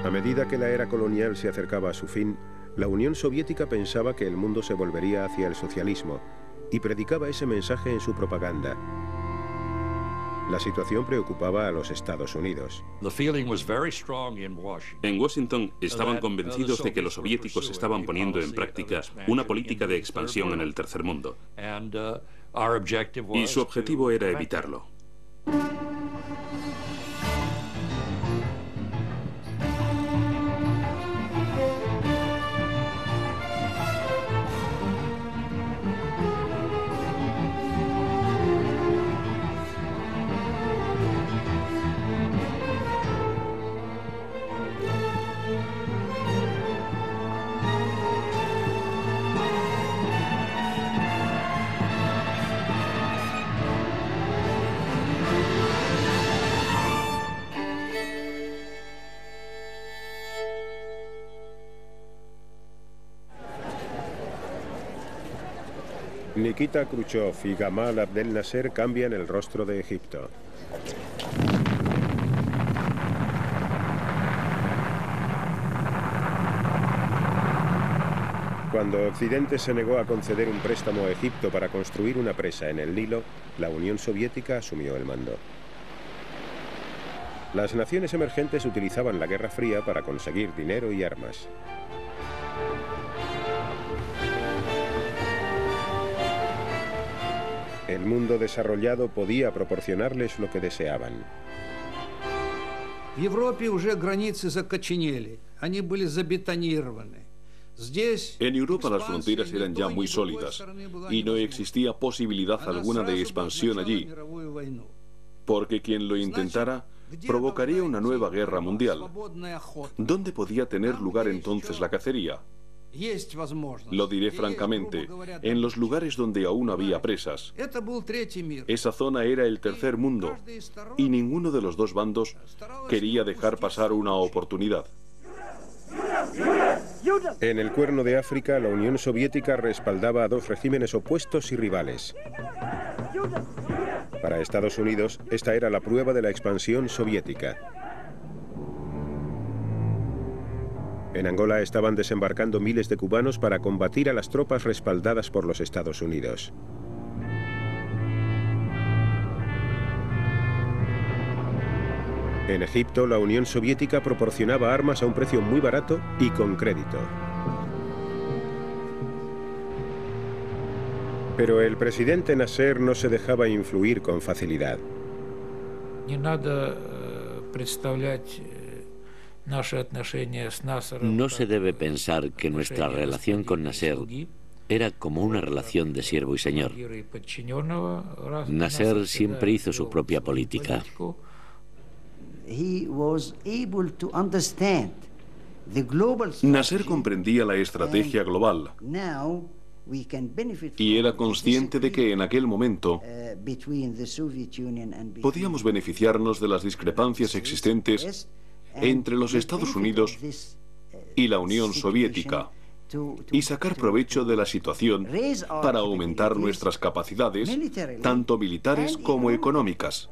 A medida que la era colonial se acercaba a su fin, la Unión Soviética pensaba que el mundo se volvería hacia el socialismo y predicaba ese mensaje en su propaganda. La situación preocupaba a los Estados Unidos. En Washington estaban convencidos de que los soviéticos estaban poniendo en práctica una política de expansión en el tercer mundo. Y su objetivo era evitarlo. Nikita Khrushchev y Gamal Abdel Nasser cambian el rostro de Egipto. Cuando Occidente se negó a conceder un préstamo a Egipto para construir una presa en el Nilo, la Unión Soviética asumió el mando. Las naciones emergentes utilizaban la Guerra Fría para conseguir dinero y armas. El mundo desarrollado podía proporcionarles lo que deseaban. En Europa las fronteras eran ya muy sólidas y no existía posibilidad alguna de expansión allí, porque quien lo intentara provocaría una nueva guerra mundial. ¿Dónde podía tener lugar entonces la cacería? Lo diré francamente, en los lugares donde aún había presas. Esa zona era el tercer mundo y ninguno de los dos bandos quería dejar pasar una oportunidad. En el Cuerno de África, la Unión Soviética respaldaba a dos regímenes opuestos y rivales. Para Estados Unidos, esta era la prueba de la expansión soviética. En Angola estaban desembarcando miles de cubanos para combatir a las tropas respaldadas por los Estados Unidos. En Egipto, la Unión Soviética proporcionaba armas a un precio muy barato y con crédito. Pero el presidente Nasser no se dejaba influir con facilidad. No se debe pensar que nuestra relación con Nasser era como una relación de siervo y señor. Nasser siempre hizo su propia política. Nasser comprendía la estrategia global y era consciente de que en aquel momento podíamos beneficiarnos de las discrepancias existentes entre los Estados Unidos y la Unión Soviética y sacar provecho de la situación para aumentar nuestras capacidades, tanto militares como económicas.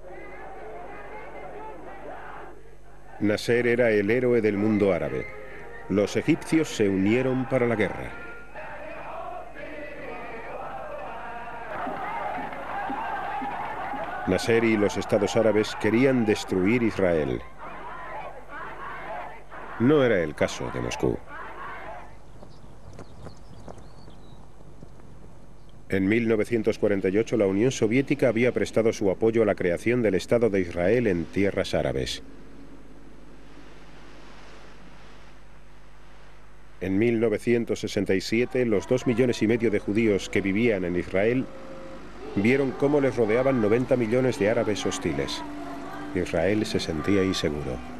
Nasser era el héroe del mundo árabe. Los egipcios se unieron para la guerra. Nasser y los estados árabes querían destruir Israel. No era el caso de Moscú. En 1948 la Unión Soviética había prestado su apoyo a la creación del Estado de Israel en tierras árabes. En 1967 los 2,5 millones de judíos que vivían en Israel vieron cómo les rodeaban 90 millones de árabes hostiles. Israel se sentía inseguro.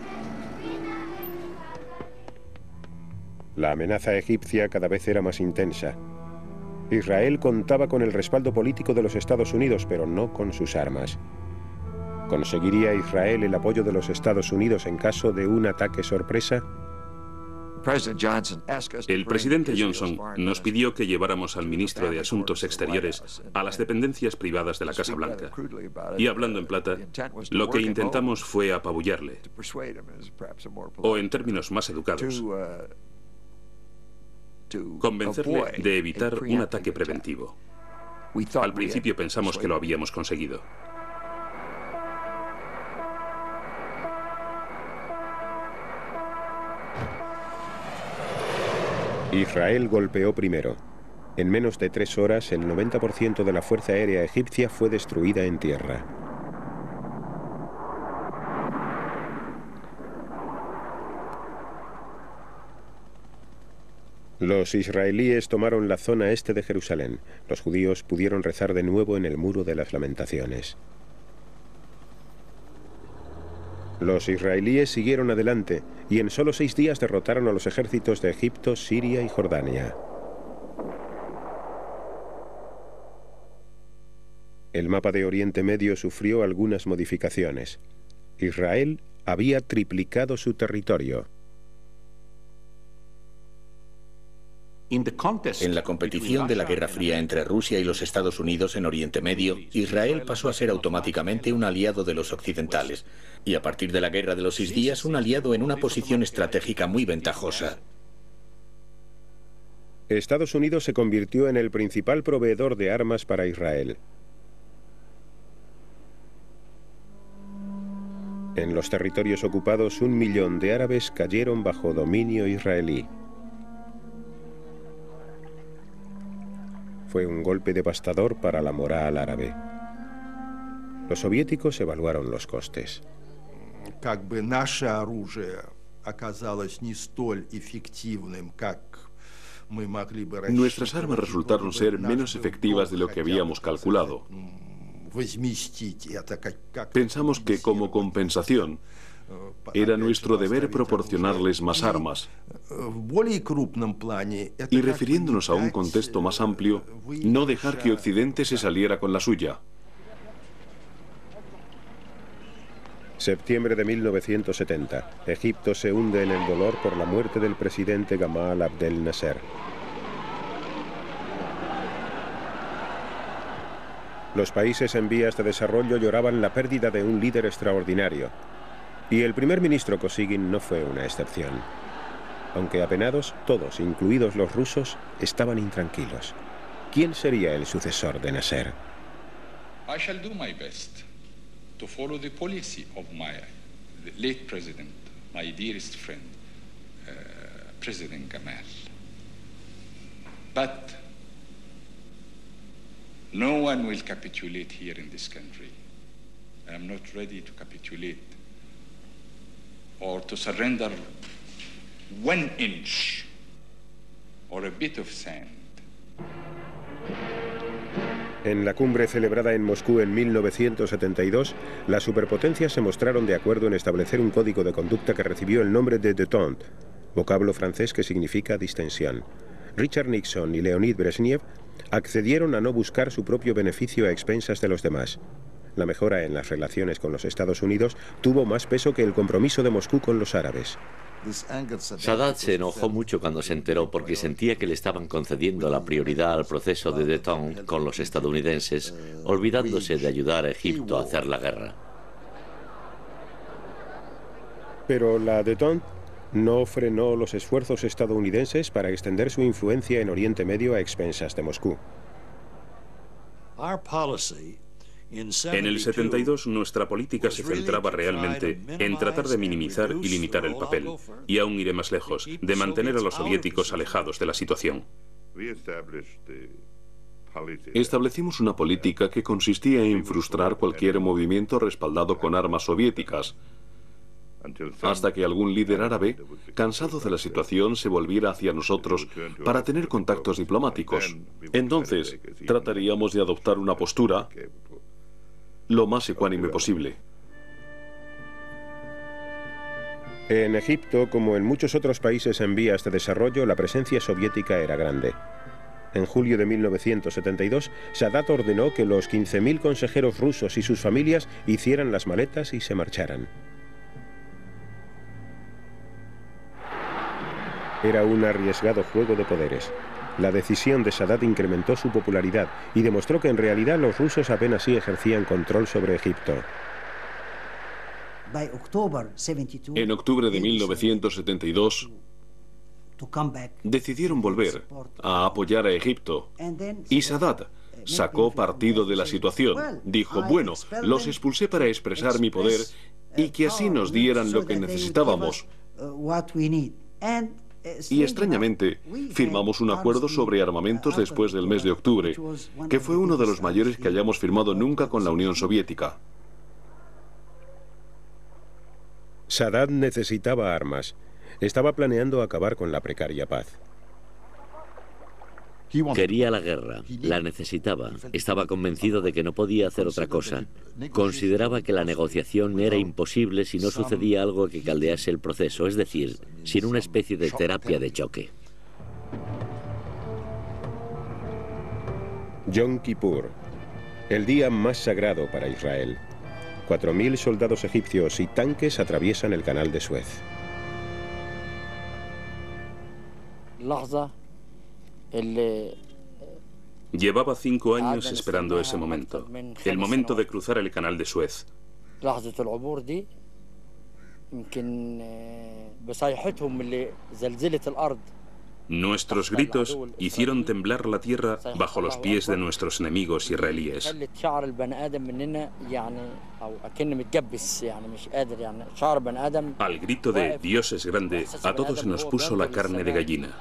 La amenaza egipcia cada vez era más intensa. Israel contaba con el respaldo político de los Estados Unidos, pero no con sus armas. ¿Conseguiría Israel el apoyo de los Estados Unidos en caso de un ataque sorpresa? El presidente Johnson nos pidió que lleváramos al ministro de Asuntos Exteriores a las dependencias privadas de la Casa Blanca. Y hablando en plata, lo que intentamos fue apabullarle, o en términos más educados, convencerle de evitar un ataque preventivo. Al principio pensamos que lo habíamos conseguido. Israel golpeó primero. En menos de 3 horas, el 90% de la Fuerza Aérea egipcia fue destruida en tierra. Los israelíes tomaron la zona este de Jerusalén. Los judíos pudieron rezar de nuevo en el Muro de las Lamentaciones. Los israelíes siguieron adelante y en solo 6 días derrotaron a los ejércitos de Egipto, Siria y Jordania. El mapa de Oriente Medio sufrió algunas modificaciones. Israel había triplicado su territorio. En la competición de la Guerra Fría entre Rusia y los Estados Unidos en Oriente Medio, Israel pasó a ser automáticamente un aliado de los occidentales y a partir de la Guerra de los 6 días un aliado en una posición estratégica muy ventajosa. Estados Unidos se convirtió en el principal proveedor de armas para Israel. En los territorios ocupados, 1 millón de árabes cayeron bajo dominio israelí. Fue un golpe devastador para la moral árabe. Los soviéticos evaluaron los costes. Nuestras armas resultaron ser menos efectivas de lo que habíamos calculado. Pensamos que como compensación era nuestro deber proporcionarles más armas. Y refiriéndonos a un contexto más amplio, no dejar que Occidente se saliera con la suya. Septiembre de 1970. Egipto se hunde en el dolor por la muerte del presidente Gamal Abdel Nasser. Los países en vías de desarrollo lloraban la pérdida de un líder extraordinario. Y el primer ministro Kosygin no fue una excepción. Aunque apenados, todos, incluidos los rusos, estaban intranquilos. ¿Quién sería el sucesor de Nasser? I shall do my best to follow the policy of my late president, my dearest friend, President Gamal. But no one will capitulate here in this country. I am not ready to capitulate or to surrender 1 inch or a bit of sand. En la cumbre celebrada en Moscú en 1972, las superpotencias se mostraron de acuerdo en establecer un código de conducta que recibió el nombre de détente, vocablo francés que significa distensión. Richard Nixon y Leonid Brezhnev accedieron a no buscar su propio beneficio a expensas de los demás. La mejora en las relaciones con los Estados Unidos tuvo más peso que el compromiso de Moscú con los árabes. Sadat se enojó mucho cuando se enteró porque sentía que le estaban concediendo la prioridad al proceso de détente con los estadounidenses, olvidándose de ayudar a Egipto a hacer la guerra. Pero la détente no frenó los esfuerzos estadounidenses para extender su influencia en Oriente Medio a expensas de Moscú. En el 72, nuestra política se centraba realmente en tratar de minimizar y limitar el papel, y aún iré más lejos, de mantener a los soviéticos alejados de la situación. Establecimos una política que consistía en frustrar cualquier movimiento respaldado con armas soviéticas, hasta que algún líder árabe, cansado de la situación, se volviera hacia nosotros para tener contactos diplomáticos. Entonces, trataríamos de adoptar una postura lo más ecuánime posible. En Egipto, como en muchos otros países en vías de desarrollo, la presencia soviética era grande. En julio de 1972, Sadat ordenó que los 15.000 consejeros rusos y sus familias hicieran las maletas y se marcharan. Era un arriesgado juego de poderes. La decisión de Sadat incrementó su popularidad y demostró que en realidad los rusos apenas sí ejercían control sobre Egipto. En octubre de 1972, decidieron volver a apoyar a Egipto y Sadat sacó partido de la situación. Dijo, bueno, los expulsé para expresar mi poder y que así nos dieran lo que necesitábamos. Y extrañamente, firmamos un acuerdo sobre armamentos después del mes de octubre, que fue uno de los mayores que hayamos firmado nunca con la Unión Soviética. Sadat necesitaba armas. Estaba planeando acabar con la precaria paz. Quería la guerra, la necesitaba. Estaba convencido de que no podía hacer otra cosa. Consideraba que la negociación era imposible si no sucedía algo que caldease el proceso, es decir, sin una especie de terapia de choque. Yom Kippur, el día más sagrado para Israel. 4.000 soldados egipcios y tanques atraviesan el canal de Suez. Llevaba 5 años esperando ese momento, el momento de cruzar el canal de Suez. Nuestros gritos hicieron temblar la tierra bajo los pies de nuestros enemigos israelíes. Al grito de Dios es grande, a todos se nos puso la carne de gallina.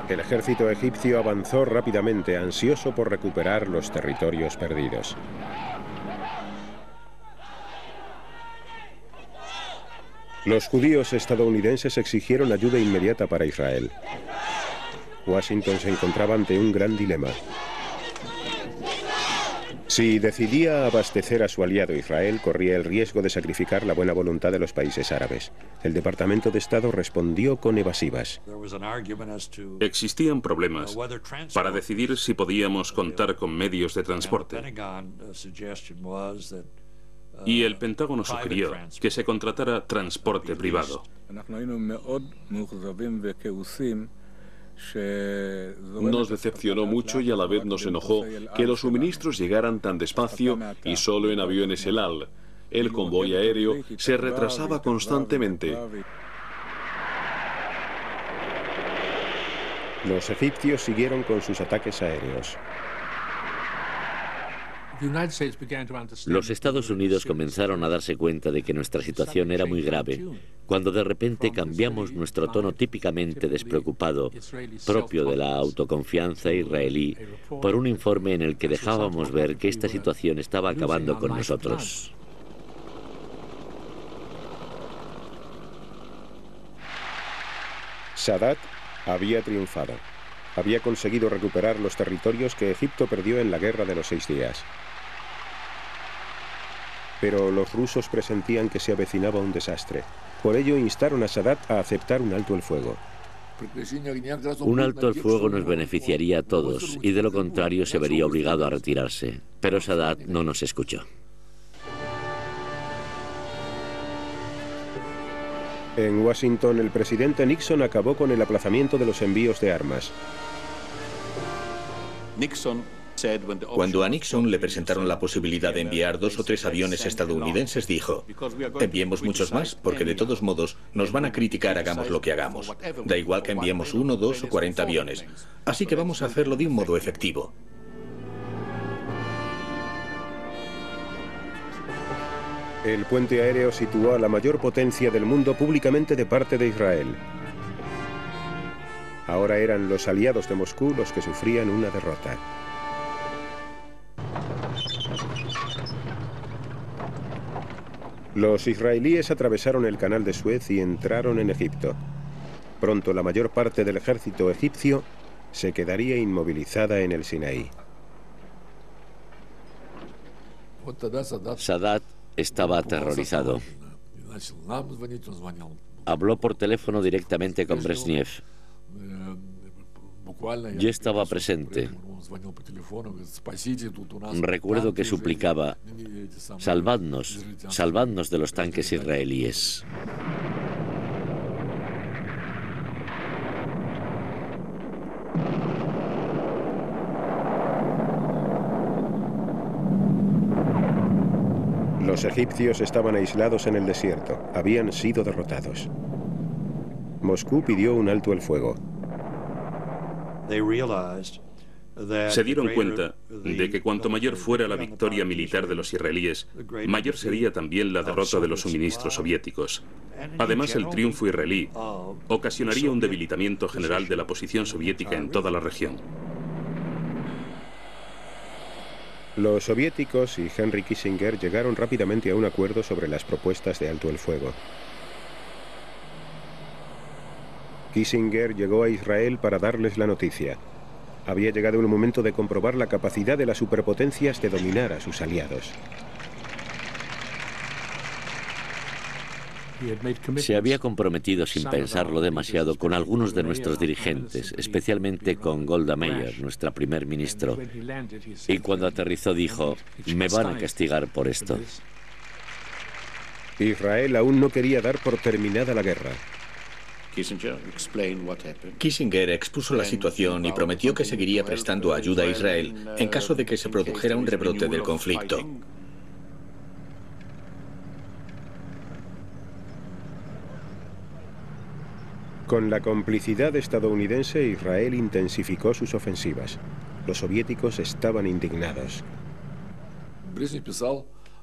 El ejército egipcio avanzó rápidamente, ansioso por recuperar los territorios perdidos. Los judíos estadounidenses exigieron ayuda inmediata para Israel. Washington se encontraba ante un gran dilema. Si decidía abastecer a su aliado Israel, corría el riesgo de sacrificar la buena voluntad de los países árabes. El Departamento de Estado respondió con evasivas. Existían problemas para decidir si podíamos contar con medios de transporte. Y el Pentágono sugirió que se contratara transporte privado. Nos decepcionó mucho y a la vez nos enojó que los suministros llegaran tan despacio y solo en aviones El Al. El convoy aéreo se retrasaba constantemente. Los egipcios siguieron con sus ataques aéreos. Los Estados Unidos comenzaron a darse cuenta de que nuestra situación era muy grave, cuando de repente cambiamos nuestro tono típicamente despreocupado, propio de la autoconfianza israelí, por un informe en el que dejábamos ver que esta situación estaba acabando con nosotros. Sadat había triunfado. Había conseguido recuperar los territorios que Egipto perdió en la Guerra de los 6 días. Pero los rusos presentían que se avecinaba un desastre. Por ello instaron a Sadat a aceptar un alto el fuego. Un alto el fuego nos beneficiaría a todos y de lo contrario se vería obligado a retirarse. Pero Sadat no nos escuchó. En Washington, el presidente Nixon acabó con el aplazamiento de los envíos de armas. Cuando a Nixon le presentaron la posibilidad de enviar 2 o 3 aviones estadounidenses, dijo: enviemos muchos más, porque de todos modos nos van a criticar hagamos lo que hagamos. Da igual que enviemos 1, 2 o 40 aviones. Así que vamos a hacerlo de un modo efectivo. El puente aéreo situó a la mayor potencia del mundo públicamente de parte de Israel. Ahora eran los aliados de Moscú los que sufrían una derrota. Los israelíes atravesaron el canal de Suez y entraron en Egipto. Pronto la mayor parte del ejército egipcio se quedaría inmovilizada en el Sinaí. Sadat estaba aterrorizado. Habló por teléfono directamente con Brezhnev. Yo estaba presente. Recuerdo que suplicaba: salvadnos, salvadnos de los tanques israelíes. Los egipcios estaban aislados en el desierto, habían sido derrotados. Moscú pidió un alto el fuego. Se dieron cuenta de que cuanto mayor fuera la victoria militar de los israelíes, mayor sería también la derrota de los suministros soviéticos. Además, el triunfo israelí ocasionaría un debilitamiento general de la posición soviética en toda la región. Los soviéticos y Henry Kissinger llegaron rápidamente a un acuerdo sobre las propuestas de alto el fuego. Kissinger llegó a Israel para darles la noticia. Había llegado el momento de comprobar la capacidad de las superpotencias de dominar a sus aliados. Se había comprometido sin pensarlo demasiado con algunos de nuestros dirigentes, especialmente con Golda Meir, nuestra primer ministro. Y cuando aterrizó dijo: me van a castigar por esto. Israel aún no quería dar por terminada la guerra. Kissinger expuso la situación y prometió que seguiría prestando ayuda a Israel en caso de que se produjera un rebrote del conflicto. Con la complicidad estadounidense, Israel intensificó sus ofensivas. Los soviéticos estaban indignados.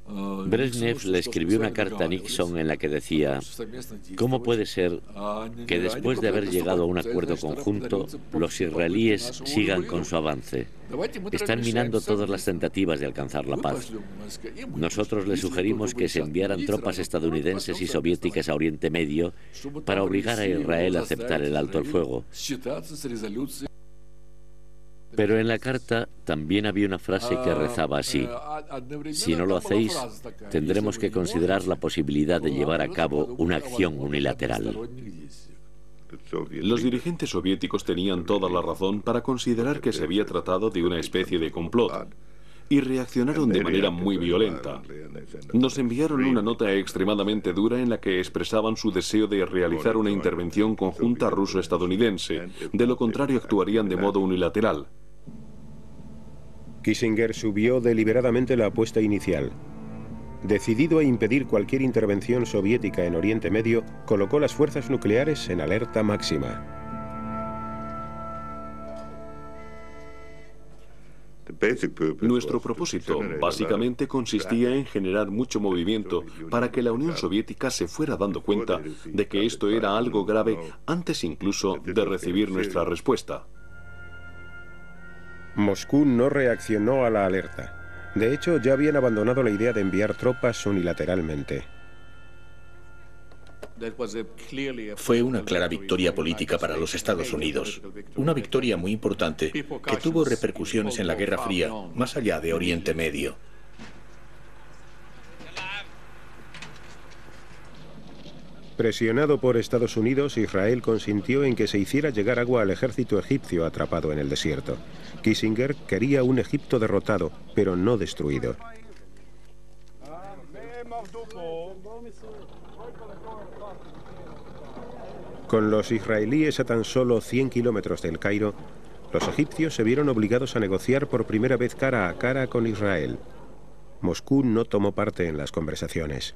Brezhnev le escribió una carta a Nixon en la que decía: ¿cómo puede ser que después de haber llegado a un acuerdo conjunto, los israelíes sigan con su avance? Están minando todas las tentativas de alcanzar la paz. Nosotros les sugerimos que se enviaran tropas estadounidenses y soviéticas a Oriente Medio para obligar a Israel a aceptar el alto el fuego. Pero en la carta también había una frase que rezaba así: si no lo hacéis, tendremos que considerar la posibilidad de llevar a cabo una acción unilateral. Los dirigentes soviéticos tenían toda la razón para considerar que se había tratado de una especie de complot, y reaccionaron de manera muy violenta. Nos enviaron una nota extremadamente dura en la que expresaban su deseo de realizar una intervención conjunta ruso-estadounidense, de lo contrario actuarían de modo unilateral. Kissinger subió deliberadamente la apuesta inicial. Decidido a impedir cualquier intervención soviética en Oriente Medio, colocó las fuerzas nucleares en alerta máxima. Nuestro propósito básicamente consistía en generar mucho movimiento para que la Unión Soviética se fuera dando cuenta de que esto era algo grave antes incluso de recibir nuestra respuesta. Moscú no reaccionó a la alerta. De hecho, ya habían abandonado la idea de enviar tropas unilateralmente. Fue una clara victoria política para los Estados Unidos. Una victoria muy importante que tuvo repercusiones en la Guerra Fría, más allá de Oriente Medio. Presionado por Estados Unidos, Israel consintió en que se hiciera llegar agua al ejército egipcio atrapado en el desierto. Kissinger quería un Egipto derrotado, pero no destruido. Con los israelíes a tan solo 100 kilómetros del Cairo, los egipcios se vieron obligados a negociar por primera vez cara a cara con Israel. Moscú no tomó parte en las conversaciones.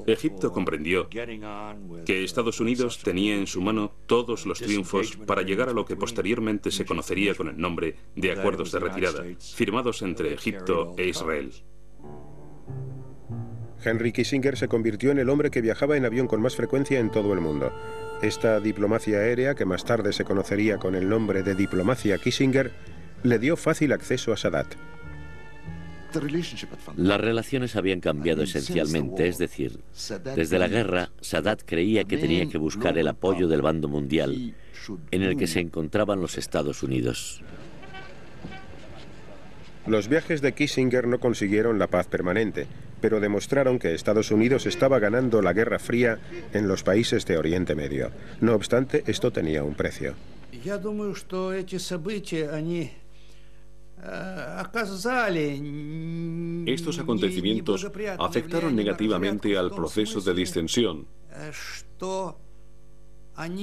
Egipto comprendió que Estados Unidos tenía en su mano todos los triunfos para llegar a lo que posteriormente se conocería con el nombre de Acuerdos de Retirada, firmados entre Egipto e Israel. Henry Kissinger se convirtió en el hombre que viajaba en avión con más frecuencia en todo el mundo. Esta diplomacia aérea, que más tarde se conocería con el nombre de diplomacia Kissinger, le dio fácil acceso a Sadat. Las relaciones habían cambiado esencialmente, es decir, desde la guerra, Sadat creía que tenía que buscar el apoyo del bando mundial, en el que se encontraban los Estados Unidos. Los viajes de Kissinger no consiguieron la paz permanente, pero demostraron que Estados Unidos estaba ganando la Guerra Fría en los países de Oriente Medio. No obstante, esto tenía un precio. Estos acontecimientos afectaron negativamente al proceso de distensión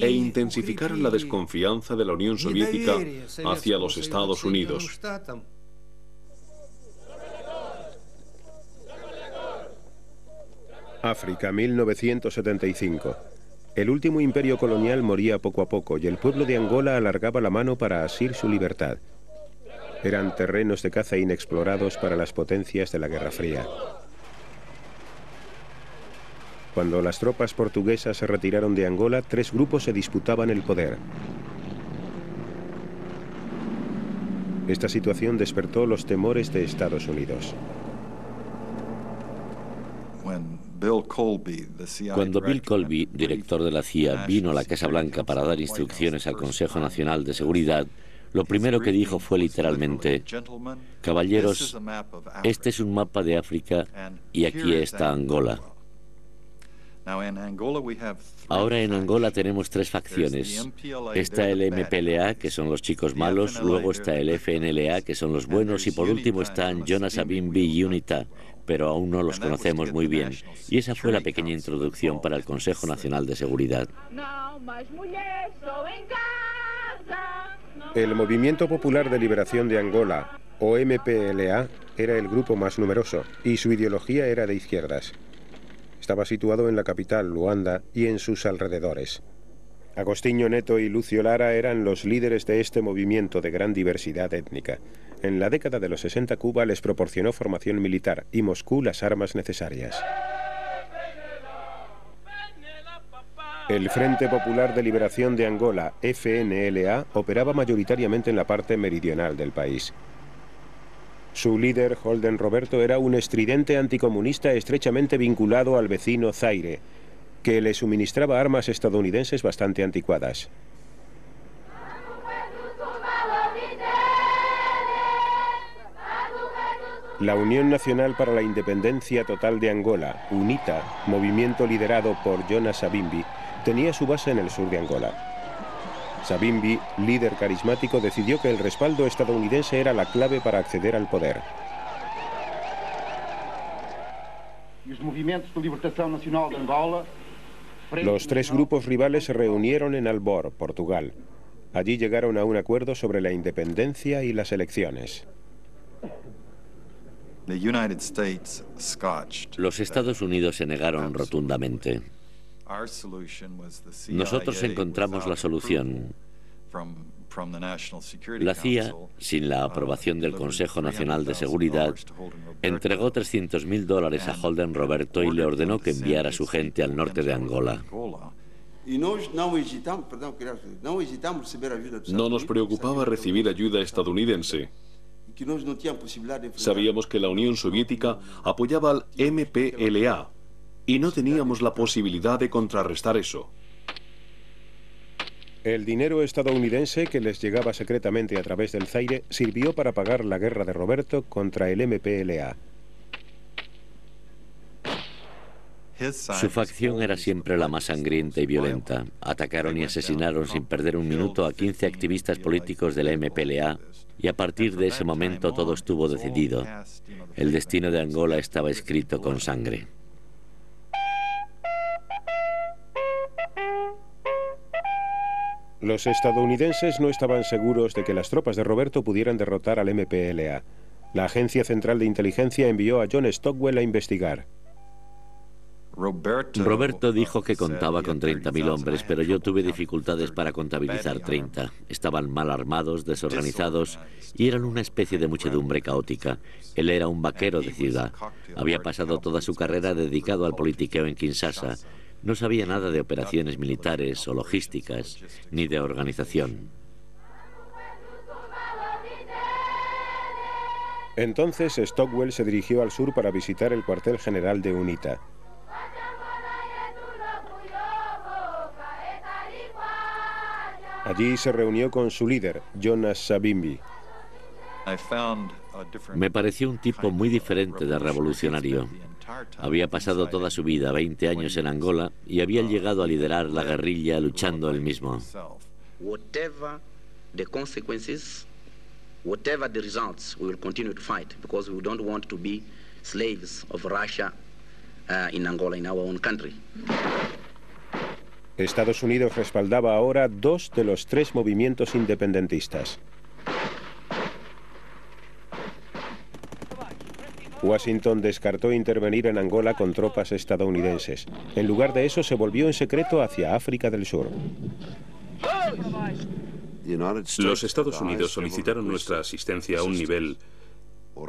e intensificaron la desconfianza de la Unión Soviética hacia los Estados Unidos. África, 1975. El último imperio colonial moría poco a poco y el pueblo de Angola alargaba la mano para asir su libertad. Eran terrenos de caza inexplorados para las potencias de la Guerra Fría. Cuando las tropas portuguesas se retiraron de Angola, 3 grupos se disputaban el poder. Esta situación despertó los temores de Estados Unidos. Cuando Bill Colby, director de la CIA, vino a la Casa Blanca para dar instrucciones al Consejo Nacional de Seguridad, lo primero que dijo fue literalmente: caballeros, este es un mapa de África y aquí está Angola. Ahora en Angola tenemos 3 facciones. Está el MPLA, que son los chicos malos, luego está el FNLA, que son los buenos, y por último están Jonas Savimbi y UNITA, pero aún no los conocemos muy bien. Y esa fue la pequeña introducción para el Consejo Nacional de Seguridad. El Movimiento Popular de Liberación de Angola, o MPLA, era el grupo más numeroso y su ideología era de izquierdas. Estaba situado en la capital, Luanda, y en sus alrededores. Agostinho Neto y Lucio Lara eran los líderes de este movimiento de gran diversidad étnica. En la década de los 60, Cuba les proporcionó formación militar y Moscú las armas necesarias. El Frente Popular de Liberación de Angola, FNLA, operaba mayoritariamente en la parte meridional del país. Su líder, Holden Roberto, era un estridente anticomunista estrechamente vinculado al vecino Zaire, que le suministraba armas estadounidenses bastante anticuadas. La Unión Nacional para la Independencia Total de Angola, UNITA, movimiento liderado por Jonas Savimbi, tenía su base en el sur de Angola. Savimbi, líder carismático, decidió que el respaldo estadounidense era la clave para acceder al poder. Los 3 grupos rivales se reunieron en Albor, Portugal. Allí llegaron a un acuerdo sobre la independencia y las elecciones. Los Estados Unidos se negaron rotundamente. Nosotros encontramos la solución. La CIA, sin la aprobación del Consejo Nacional de Seguridad, entregó $300.000 a Holden Roberto y le ordenó que enviara a su gente al norte de Angola. No nos preocupaba recibir ayuda estadounidense. Sabíamos que la Unión Soviética apoyaba al MPLA y no teníamos la posibilidad de contrarrestar eso. El dinero estadounidense que les llegaba secretamente a través del Zaire sirvió para pagar la guerra de Roberto contra el MPLA. Su facción era siempre la más sangrienta y violenta. Atacaron y asesinaron sin perder un minuto a 15 activistas políticos del MPLA y a partir de ese momento todo estuvo decidido. El destino de Angola estaba escrito con sangre. Los estadounidenses no estaban seguros de que las tropas de Roberto pudieran derrotar al MPLA. La Agencia Central de Inteligencia envió a John Stockwell a investigar. Roberto dijo que contaba con 30.000 hombres, pero yo tuve dificultades para contabilizar 30. Estaban mal armados, desorganizados y eran una especie de muchedumbre caótica. Él era un vaquero de ciudad. Había pasado toda su carrera dedicado al politiqueo en Kinshasa. No sabía nada de operaciones militares o logísticas, ni de organización. Entonces Stockwell se dirigió al sur para visitar el cuartel general de UNITA. Allí se reunió con su líder, Jonas Savimbi. Me pareció un tipo muy diferente de revolucionario. Había pasado toda su vida, 20 años en Angola, y había llegado a liderar la guerrilla luchando él mismo. Whatever the consequences, whatever the results, we will continue to fight because we don't want to be slaves of Russia in Angola, in our own country. Estados Unidos respaldaba ahora 2 de los 3 movimientos independentistas. Washington descartó intervenir en Angola con tropas estadounidenses. En lugar de eso, se volvió en secreto hacia África del Sur. Los Estados Unidos solicitaron nuestra asistencia a un nivel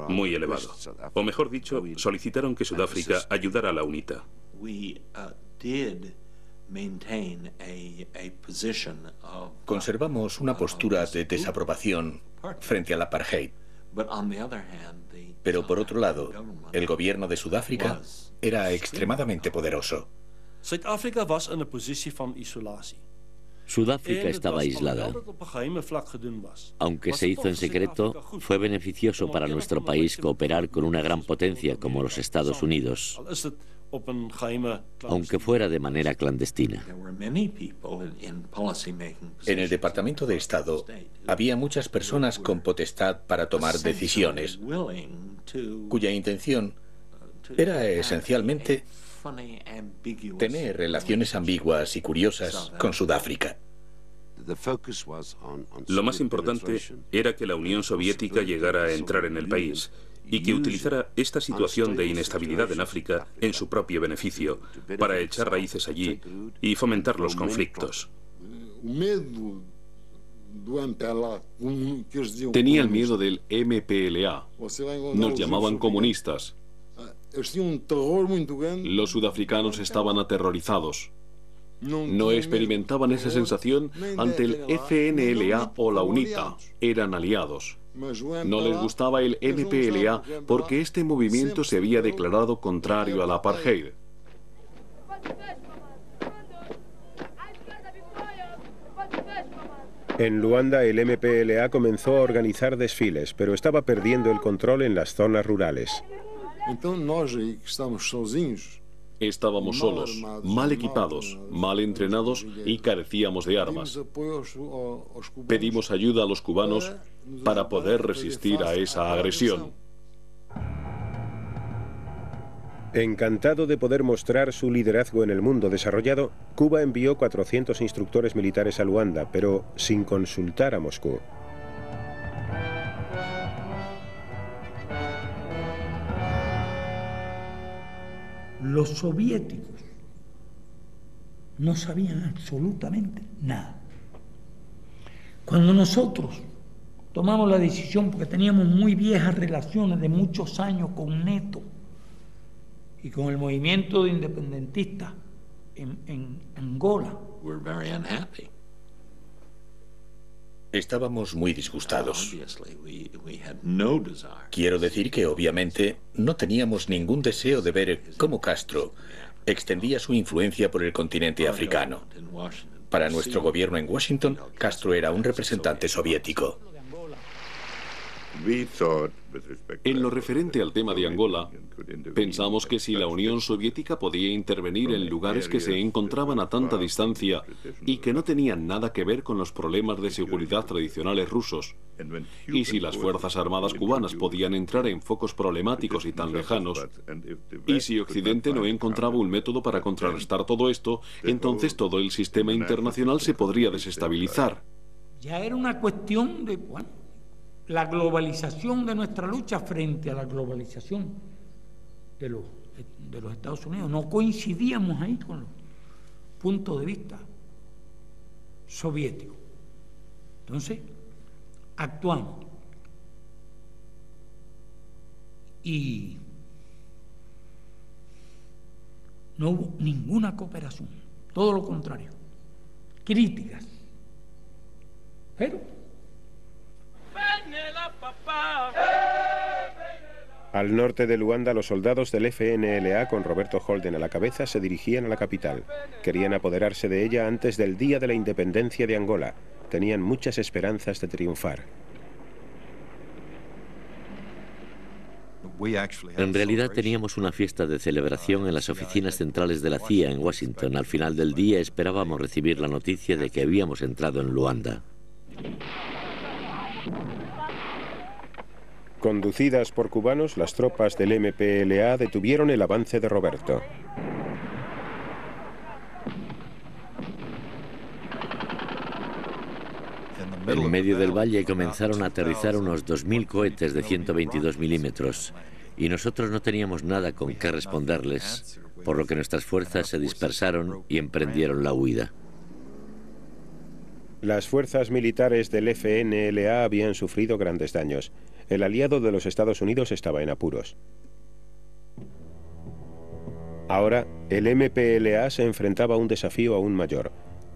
muy elevado. O mejor dicho, solicitaron que Sudáfrica ayudara a la UNITA. Conservamos una postura de desaprobación frente al apartheid. Pero por otro lado, el gobierno de Sudáfrica era extremadamente poderoso. Sudáfrica estaba aislada. Aunque se hizo en secreto, fue beneficioso para nuestro país cooperar con una gran potencia como los Estados Unidos, aunque fuera de manera clandestina. En el Departamento de Estado había muchas personas con potestad para tomar decisiones, cuya intención era esencialmente tener relaciones ambiguas y curiosas con Sudáfrica. Lo más importante era que la Unión Soviética llegara a entrar en el país y que utilizara esta situación de inestabilidad en África en su propio beneficio, para echar raíces allí y fomentar los conflictos. Tenía el miedo del MPLA. Nos llamaban comunistas. Los sudafricanos estaban aterrorizados. No experimentaban esa sensación ante el FNLA o la UNITA. Eran aliados. No les gustaba el MPLA porque este movimiento se había declarado contrario al apartheid. En Luanda, el MPLA comenzó a organizar desfiles, pero estaba perdiendo el control en las zonas rurales. Estábamos solos, mal equipados, mal entrenados y carecíamos de armas. Pedimos ayuda a los cubanos para poder resistir a esa agresión. Encantado de poder mostrar su liderazgo en el mundo desarrollado, Cuba envió 400 instructores militares a Luanda, pero sin consultar a Moscú. Los soviéticos no sabían absolutamente nada. Cuando nosotros tomamos la decisión, porque teníamos muy viejas relaciones de muchos años con Neto y con el movimiento de independentistas en Angola, estábamos muy disgustados. Quiero decir que obviamente no teníamos ningún deseo de ver cómo Castro extendía su influencia por el continente africano. Para nuestro gobierno en Washington, Castro era un representante soviético. En lo referente al tema de Angola, pensamos que si la Unión Soviética podía intervenir en lugares que se encontraban a tanta distancia y que no tenían nada que ver con los problemas de seguridad tradicionales rusos, y si las Fuerzas Armadas cubanas podían entrar en focos problemáticos y tan lejanos, y si Occidente no encontraba un método para contrarrestar todo esto, entonces todo el sistema internacional se podría desestabilizar. Ya era una cuestión de, bueno, la globalización de nuestra lucha frente a la globalización de los Estados Unidos. No coincidíamos ahí con los puntos de vista soviéticos. Entonces, actuamos. Y no hubo ninguna cooperación, todo lo contrario, críticas. Pero al norte de Luanda, los soldados del FNLA, con Roberto Holden a la cabeza, se dirigían a la capital. Querían apoderarse de ella antes del día de la independencia de Angola. Tenían muchas esperanzas de triunfar. En realidad teníamos una fiesta de celebración en las oficinas centrales de la CIA en Washington. Al final del día esperábamos recibir la noticia de que habíamos entrado en Luanda. Conducidas por cubanos, las tropas del MPLA detuvieron el avance de Roberto. En medio del valle comenzaron a aterrizar unos 2.000 cohetes de 122 milímetros y nosotros no teníamos nada con qué responderles, por lo que nuestras fuerzas se dispersaron y emprendieron la huida. Las fuerzas militares del FNLA habían sufrido grandes daños. El aliado de los Estados Unidos estaba en apuros. Ahora, el MPLA se enfrentaba a un desafío aún mayor.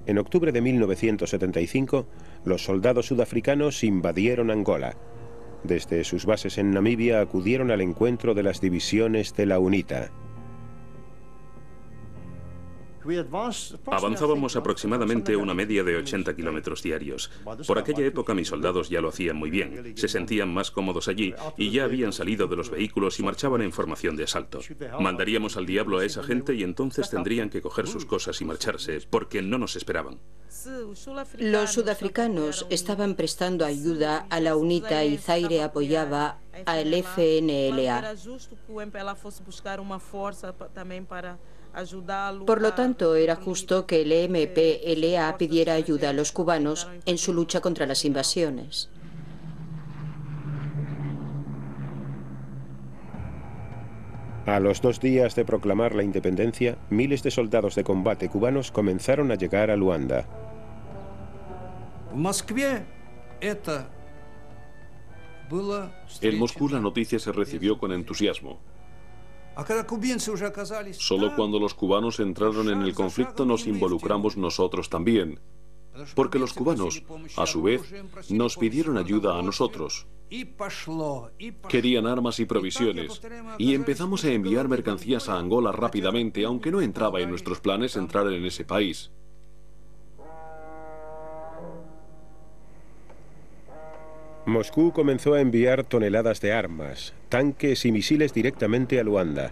En octubre de 1975, los soldados sudafricanos invadieron Angola. Desde sus bases en Namibia acudieron al encuentro de las divisiones de la UNITA. Avanzábamos aproximadamente una media de 80 kilómetros diarios. Por aquella época mis soldados ya lo hacían muy bien, se sentían más cómodos allí y ya habían salido de los vehículos y marchaban en formación de asalto. Mandaríamos al diablo a esa gente y entonces tendrían que coger sus cosas y marcharse, porque no nos esperaban. Los sudafricanos estaban prestando ayuda a la UNITA y Zaire apoyaba al FNLA. Por lo tanto, era justo que el MPLA pidiera ayuda a los cubanos en su lucha contra las invasiones. A los 2 días de proclamar la independencia, miles de soldados de combate cubanos comenzaron a llegar a Luanda. En Moscú la noticia se recibió con entusiasmo. Solo cuando los cubanos entraron en el conflicto nos involucramos nosotros también, porque los cubanos, a su vez, nos pidieron ayuda a nosotros. Querían armas y provisiones, y empezamos a enviar mercancías a Angola rápidamente, aunque no entraba en nuestros planes entrar en ese país. Moscú comenzó a enviar toneladas de armas, tanques y misiles directamente a Luanda.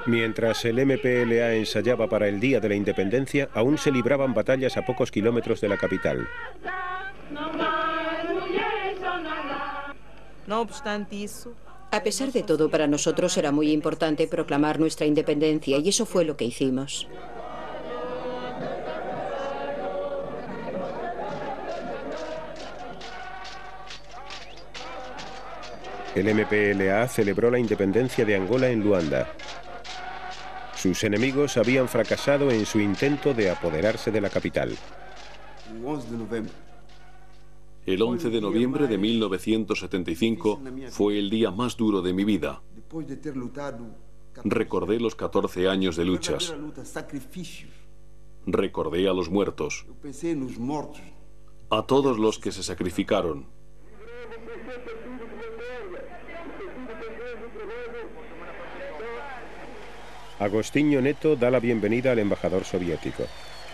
Mientras el MPLA ensayaba para el Día de la Independencia, aún se libraban batallas a pocos kilómetros de la capital. No obstante eso, a pesar de todo, para nosotros era muy importante proclamar nuestra independencia y eso fue lo que hicimos. El MPLA celebró la independencia de Angola en Luanda. Sus enemigos habían fracasado en su intento de apoderarse de la capital. El 11 de noviembre de 1975 fue el día más duro de mi vida. Recordé los 14 años de luchas. Recordé a los muertos, a todos los que se sacrificaron. Agostinho Neto da la bienvenida al embajador soviético.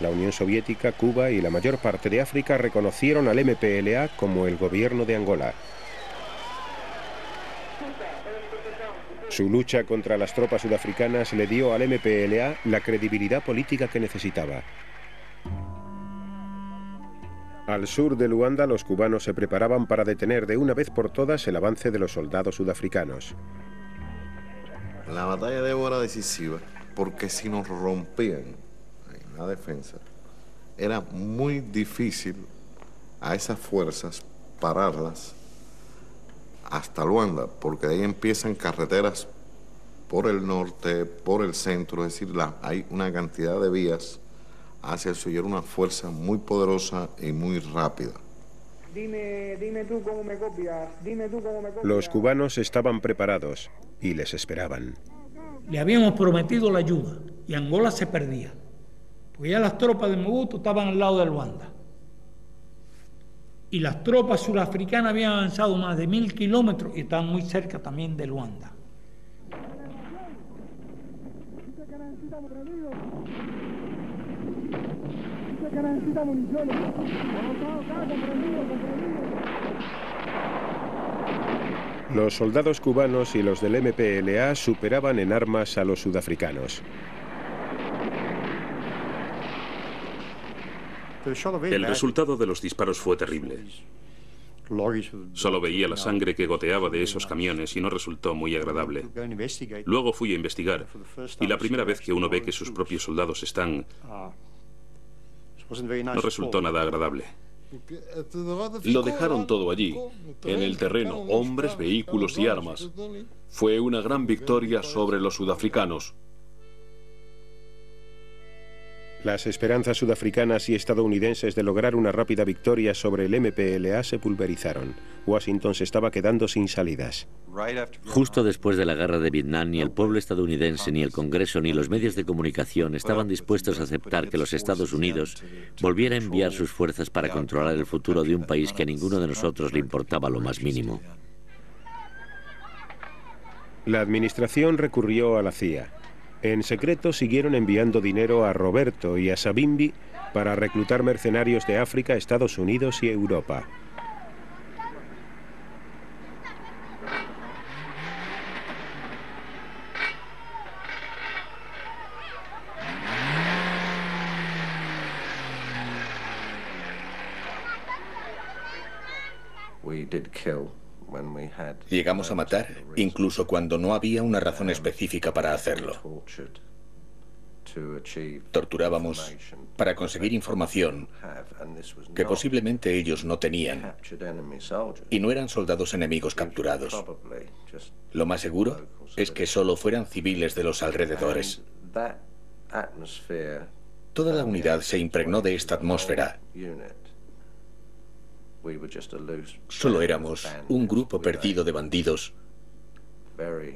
La Unión Soviética, Cuba y la mayor parte de África reconocieron al MPLA como el gobierno de Angola. Su lucha contra las tropas sudafricanas le dio al MPLA la credibilidad política que necesitaba. Al sur de Luanda, los cubanos se preparaban para detener de una vez por todas el avance de los soldados sudafricanos. La batalla de Ebo era decisiva, porque si nos rompían en la defensa, era muy difícil a esas fuerzas pararlas hasta Luanda, porque de ahí empiezan carreteras por el norte, por el centro, es decir, hay una cantidad de vías hacia el sur y era una fuerza muy poderosa y muy rápida. Dime tú cómo me copias, Los cubanos estaban preparados y les esperaban. Le habíamos prometido la ayuda y Angola se perdía, porque ya las tropas de Mobutu estaban al lado de Luanda. Y las tropas surafricanas habían avanzado más de 1000 kilómetros y estaban muy cerca también de Luanda. Los soldados cubanos y los del MPLA superaban en armas a los sudafricanos. El resultado de los disparos fue terrible. Solo veía la sangre que goteaba de esos camiones y no resultó muy agradable. Luego fui a investigar, y la primera vez que uno ve que sus propios soldados están... no resultó nada agradable. Lo dejaron todo allí, en el terreno, hombres, vehículos y armas. Fue una gran victoria sobre los sudafricanos. Las esperanzas sudafricanas y estadounidenses de lograr una rápida victoria sobre el MPLA se pulverizaron. Washington se estaba quedando sin salidas. Justo después de la guerra de Vietnam, ni el pueblo estadounidense, ni el Congreso, ni los medios de comunicación estaban dispuestos a aceptar que los Estados Unidos volviera a enviar sus fuerzas para controlar el futuro de un país que a ninguno de nosotros le importaba lo más mínimo. La administración recurrió a la CIA. En secreto siguieron enviando dinero a Roberto y a Savimbi para reclutar mercenarios de África, Estados Unidos y Europa. Llegamos a matar incluso cuando no había una razón específica para hacerlo. Torturábamos para conseguir información que posiblemente ellos no tenían, y no eran soldados enemigos capturados. Lo más seguro es que solo fueran civiles de los alrededores. Toda la unidad se impregnó de esta atmósfera. Solo éramos un grupo perdido de bandidos,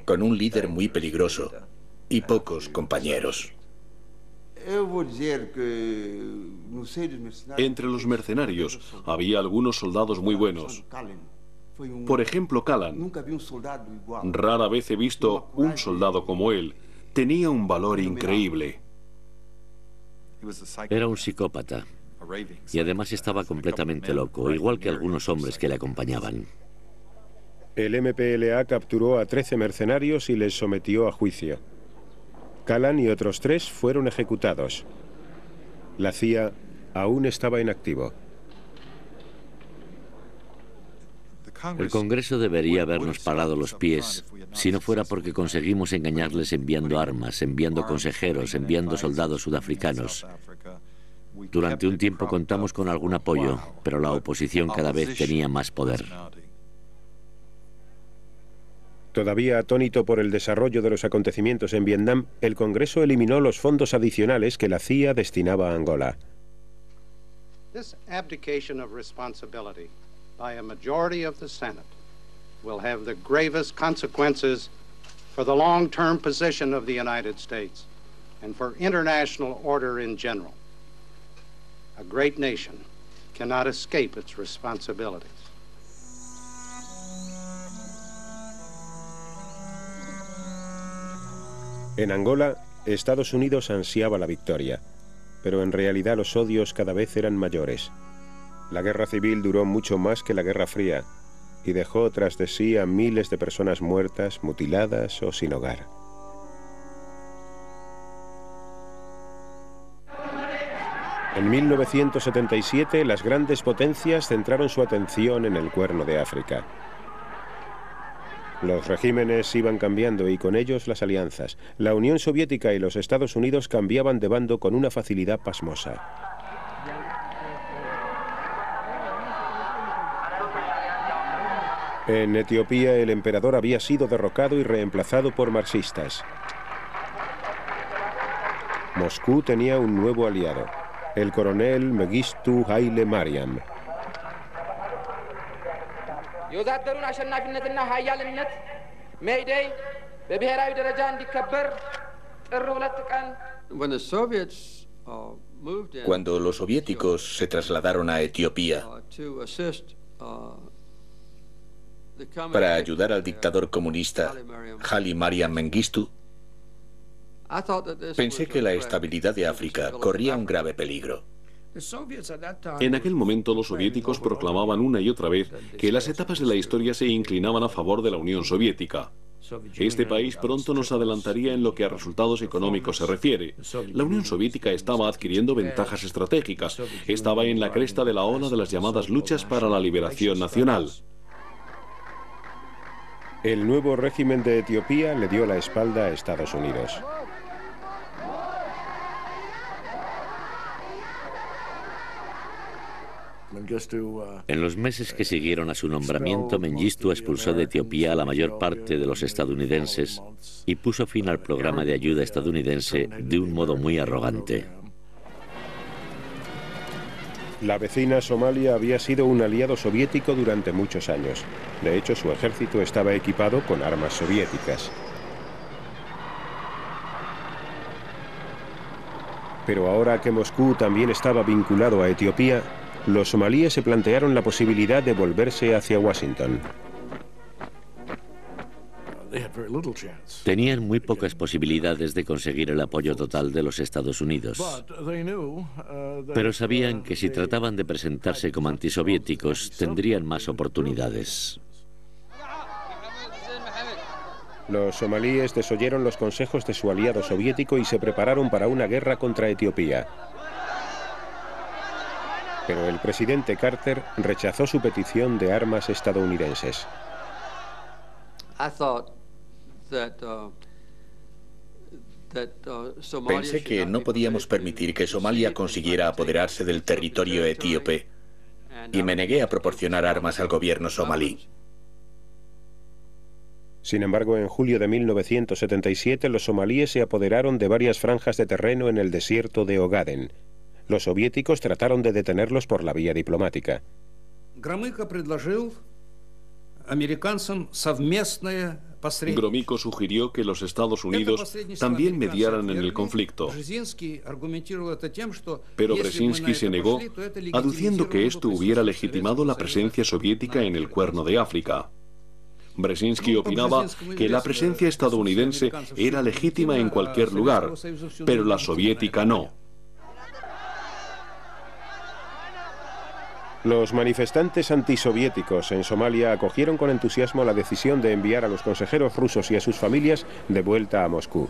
con un líder muy peligroso y pocos compañeros. Entre los mercenarios había algunos soldados muy buenos. Por ejemplo, Callan. Rara vez he visto un soldado como él. Tenía un valor increíble. Era un psicópata. Y además estaba completamente loco, igual que algunos hombres que le acompañaban. El MPLA capturó a 13 mercenarios y les sometió a juicio. Callan y otros 3 fueron ejecutados. La CIA aún estaba en activo. El Congreso debería habernos parado los pies si no fuera porque conseguimos engañarles enviando armas, enviando consejeros, enviando soldados sudafricanos. Durante un tiempo contamos con algún apoyo, pero la oposición cada vez tenía más poder. Todavía atónito por el desarrollo de los acontecimientos en Vietnam, el Congreso eliminó los fondos adicionales que la CIA destinaba a Angola. This abdication of responsibility by a majority of the Senate will have the gravest consequences for the long-term position of the United States and for international order in general. A great nation cannot escape its responsibilities. En Angola, Estados Unidos ansiaba la victoria, pero en realidad los odios cada vez eran mayores. La guerra civil duró mucho más que la Guerra Fría y dejó tras de sí a miles de personas muertas, mutiladas o sin hogar. En 1977, las grandes potencias centraron su atención en el Cuerno de África. Los regímenes iban cambiando y con ellos las alianzas. La Unión Soviética y los Estados Unidos cambiaban de bando con una facilidad pasmosa. En Etiopía, el emperador había sido derrocado y reemplazado por marxistas. Moscú tenía un nuevo aliado, el coronel Mengistu Haile Mariam. Cuando los soviéticos se trasladaron a Etiopía para ayudar al dictador comunista Haile Mariam Mengistu, Pensé que la estabilidad de África corría un grave peligro. En aquel momento los soviéticos proclamaban una y otra vez que las etapas de la historia se inclinaban a favor de la Unión Soviética. Este país pronto nos adelantaría en lo que a resultados económicos se refiere. La Unión Soviética estaba adquiriendo ventajas estratégicas, estaba en la cresta de la ola de las llamadas luchas para la liberación nacional. El nuevo régimen de Etiopía le dio la espalda a Estados Unidos. En los meses que siguieron a su nombramiento, Mengistu expulsó de Etiopía a la mayor parte de los estadounidenses y puso fin al programa de ayuda estadounidense de un modo muy arrogante. La vecina Somalia había sido un aliado soviético durante muchos años. De hecho, su ejército estaba equipado con armas soviéticas. Pero ahora que Moscú también estaba vinculado a Etiopía, los somalíes se plantearon la posibilidad de volverse hacia Washington. Tenían muy pocas posibilidades de conseguir el apoyo total de los Estados Unidos. Pero sabían que si trataban de presentarse como antisoviéticos, tendrían más oportunidades. Los somalíes desoyeron los consejos de su aliado soviético y se prepararon para una guerra contra Etiopía. Pero el presidente Carter rechazó su petición de armas estadounidenses. Pensé que no podíamos permitir que Somalia consiguiera apoderarse del territorio etíope y me negué a proporcionar armas al gobierno somalí. Sin embargo, en julio de 1977 los somalíes se apoderaron de varias franjas de terreno en el desierto de Ogaden. Los soviéticos trataron de detenerlos por la vía diplomática. Gromyko sugirió que los Estados Unidos también mediaran en el conflicto. Pero Brzezinski se negó, aduciendo que esto hubiera legitimado la presencia soviética en el Cuerno de África. Brzezinski opinaba que la presencia estadounidense era legítima en cualquier lugar, pero la soviética no. Los manifestantes antisoviéticos en Somalia acogieron con entusiasmo la decisión de enviar a los consejeros rusos y a sus familias de vuelta a Moscú.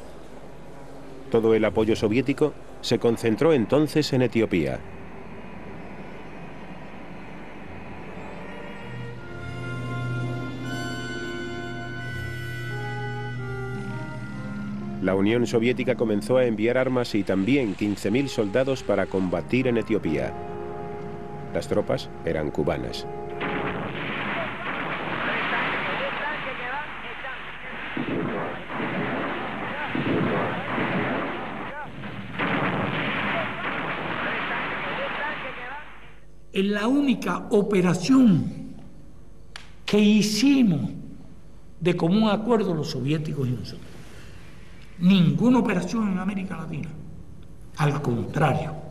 Todo el apoyo soviético se concentró entonces en Etiopía. La Unión Soviética comenzó a enviar armas y también 15.000 soldados para combatir en Etiopía. Las tropas eran cubanas. Es la única operación que hicimos de común acuerdo los soviéticos y nosotros. Ninguna operación en América Latina. Al contrario.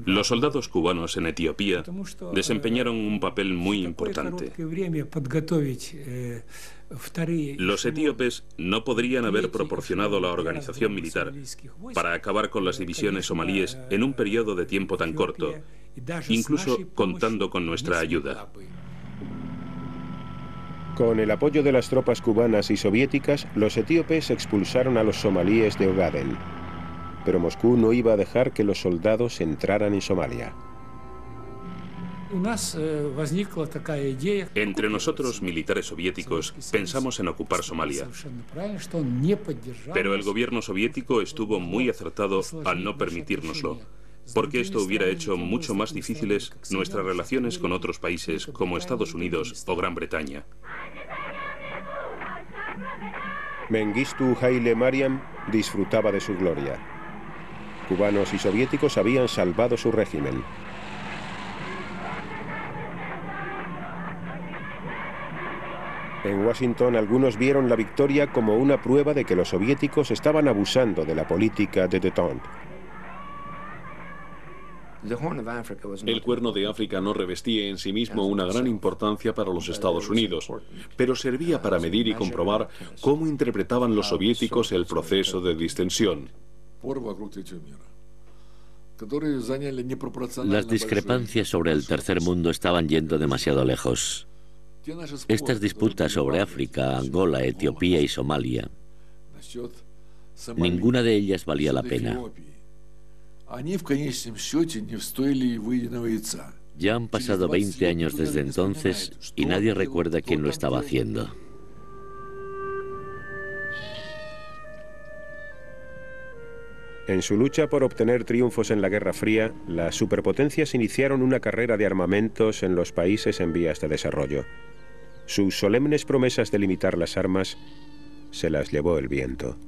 Los soldados cubanos en Etiopía desempeñaron un papel muy importante. Los etíopes no podrían haber proporcionado la organización militar para acabar con las divisiones somalíes en un periodo de tiempo tan corto, incluso contando con nuestra ayuda. Con el apoyo de las tropas cubanas y soviéticas, los etíopes expulsaron a los somalíes de Ogaden. Pero Moscú no iba a dejar que los soldados entraran en Somalia. Entre nosotros, militares soviéticos, pensamos en ocupar Somalia. Pero el gobierno soviético estuvo muy acertado al no permitírnoslo, porque esto hubiera hecho mucho más difíciles nuestras relaciones con otros países como Estados Unidos o Gran Bretaña. Mengistu Haile Mariam disfrutaba de su gloria. Cubanos y soviéticos habían salvado su régimen. En Washington, algunos vieron la victoria como una prueba de que los soviéticos estaban abusando de la política de détente. El Cuerno de África no revestía en sí mismo una gran importancia para los Estados Unidos, pero servía para medir y comprobar cómo interpretaban los soviéticos el proceso de distensión. Las discrepancias sobre el tercer mundo estaban yendo demasiado lejos. Estas disputas sobre África, Angola, Etiopía y Somalia, ninguna de ellas valía la pena. Ya han pasado 20 años desde entonces y nadie recuerda quién lo estaba haciendo. En su lucha por obtener triunfos en la Guerra Fría, las superpotencias iniciaron una carrera de armamentos en los países en vías de desarrollo. Sus solemnes promesas de limitar las armas se las llevó el viento.